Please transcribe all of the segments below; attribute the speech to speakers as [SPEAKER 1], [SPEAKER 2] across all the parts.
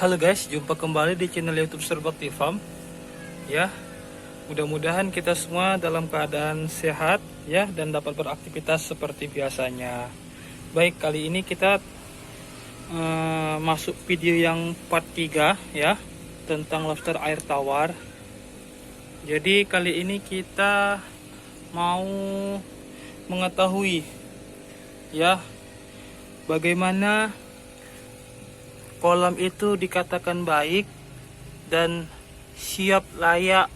[SPEAKER 1] Halo guys, jumpa kembali di channel YouTube Serbakti Farm. Ya, mudah-mudahan kita semua dalam keadaan sehat ya dan dapat beraktivitas seperti biasanya. Baik, kali ini kita masuk video yang part 3 ya tentang lobster air tawar. Jadi kali ini kita mau mengetahui ya bagaimana kolam itu dikatakan baik dan siap layak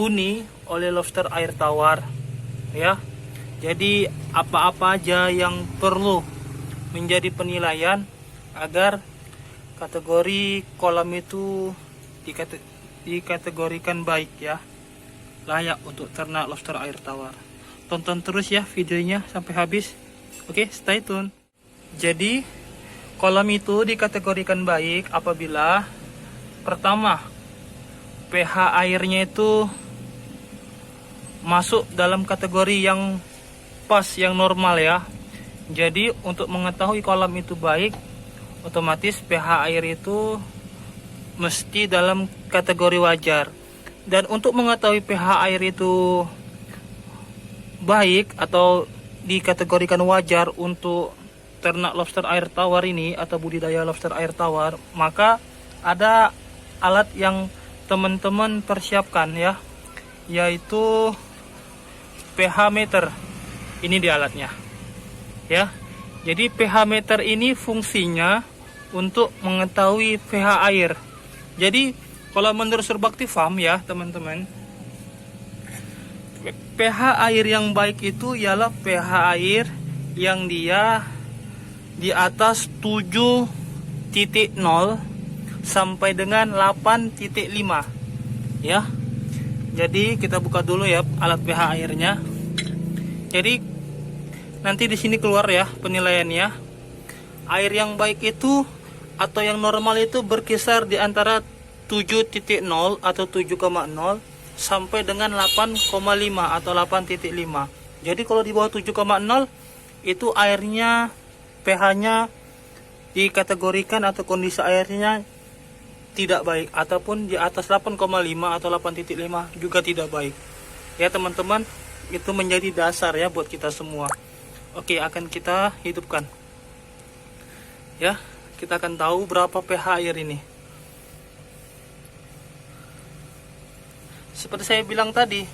[SPEAKER 1] huni oleh lobster air tawar ya. Jadi apa-apa aja yang perlu menjadi penilaian agar kategori kolam itu dikategorikan baik ya, layak untuk ternak lobster air tawar. Tonton terus ya videonya sampai habis. Oke, stay tune. Jadi kolam itu dikategorikan baik apabila pertama, pH airnya itu masuk dalam kategori yang pas, yang normal ya. Jadi untuk mengetahui kolam itu baik, otomatis pH air itu mesti dalam kategori wajar. Dan untuk mengetahui pH air itu baik atau dikategorikan wajar untuk ternak lobster air tawar ini atau budidaya lobster air tawar, maka ada alat yang teman-teman persiapkan ya, yaitu pH meter. Ini di alatnya ya. Jadi pH meter ini fungsinya untuk mengetahui pH air. Jadi kalau menurut Serbakti Farm ya teman-teman, pH air yang baik itu ialah pH air yang dia di atas 7.0 sampai dengan 8.5 ya. Jadi kita buka dulu ya alat pH airnya. Jadi nanti di sini keluar ya penilaiannya. Air yang baik itu atau yang normal itu berkisar di antara 7.0 atau 7,0 sampai dengan 8,5 atau 8.5. Jadi kalau di bawah 7,0 itu airnya pH-nya dikategorikan atau kondisi airnya tidak baik, ataupun di atas 8,5 atau 8.5 juga tidak baik. Ya teman-teman, itu menjadi dasar ya buat kita semua. Oke, akan kita hidupkan. Ya, kita akan tahu berapa pH air ini. Seperti saya bilang tadi,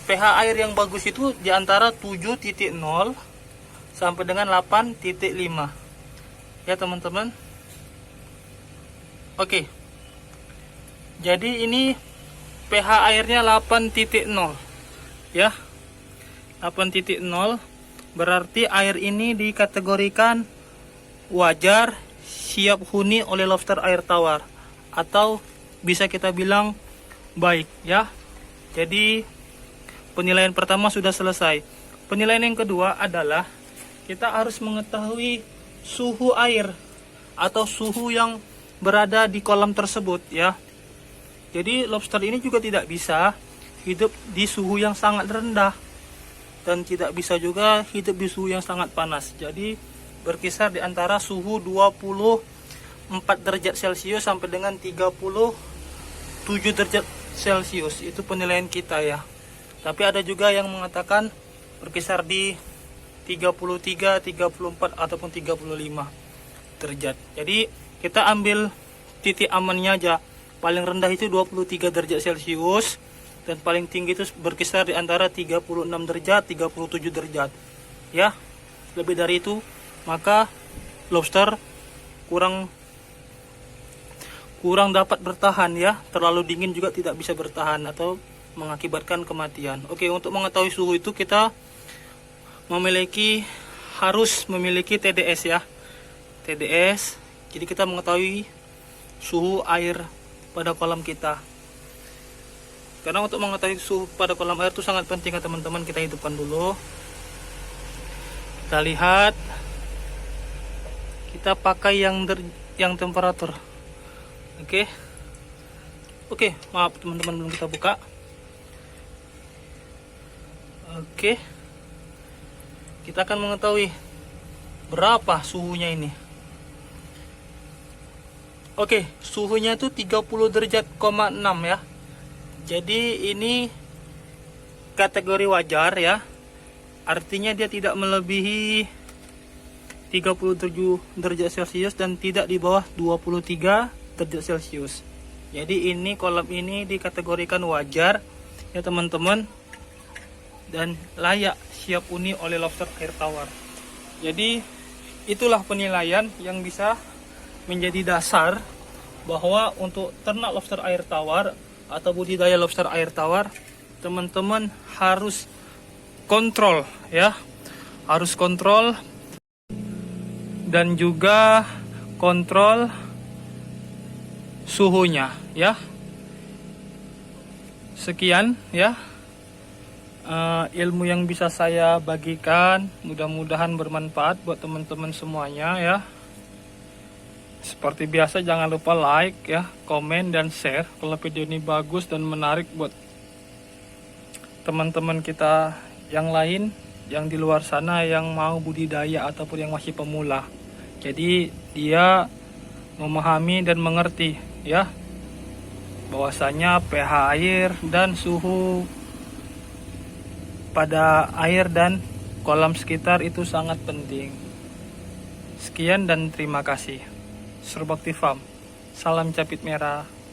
[SPEAKER 1] pH air yang bagus itu di antara 7.0 sampai dengan 8.5 ya teman-teman. Oke, jadi ini pH airnya 8.0 ya. 8.0 berarti air ini dikategorikan wajar, siap huni oleh lobster air tawar, atau bisa kita bilang baik ya. Jadi penilaian pertama sudah selesai. Penilaian yang kedua adalah kita harus mengetahui suhu air atau suhu yang berada di kolam tersebut ya. Jadi lobster ini juga tidak bisa hidup di suhu yang sangat rendah dan tidak bisa juga hidup di suhu yang sangat panas. Jadi berkisar di antara suhu 24 derajat Celcius sampai dengan 37 derajat Celcius. Itu penilaian kita ya. Tapi ada juga yang mengatakan berkisar di 33, 34 ataupun 35 derajat. Jadi kita ambil titik amannya aja. Paling rendah itu 23 derajat Celcius dan paling tinggi itu berkisar di antara 36 derajat, 37 derajat. Ya. Lebih dari itu maka lobster kurang dapat bertahan ya. Terlalu dingin juga tidak bisa bertahan atau mengakibatkan kematian. Oke, untuk mengetahui suhu itu kita harus memiliki TDS ya. TDS. Jadi kita mengetahui suhu air pada kolam kita. Karena untuk mengetahui suhu pada kolam air itu sangat penting ya teman-teman. Kita hidupkan dulu. Kita lihat. Kita pakai yang temperatur. Oke, maaf teman-teman, belum kita buka. Oke. Kita akan mengetahui berapa suhunya ini. Oke, suhunya tuh 30 derajat,6 ya. Jadi ini kategori wajar ya. Artinya dia tidak melebihi 37 derajat Celcius dan tidak di bawah 23 derajat Celcius. Jadi ini kolam ini dikategorikan wajar ya teman-teman, dan layak siap uni oleh lobster air tawar. Jadi itulah penilaian yang bisa menjadi dasar bahwa untuk ternak lobster air tawar atau budidaya lobster air tawar, teman-teman harus kontrol ya, harus kontrol dan juga kontrol suhunya ya. Sekian ya ilmu yang bisa saya bagikan, mudah-mudahan bermanfaat buat teman-teman semuanya ya. Seperti biasa jangan lupa like ya, komen dan share kalau video ini bagus dan menarik buat teman-teman kita yang lain yang di luar sana yang mau budidaya ataupun yang masih pemula. Jadi dia memahami dan mengerti ya bahwasanya pH air dan suhu pada air dan kolam sekitar itu sangat penting. Sekian dan terima kasih. Surbakti Farm. Salam capit merah.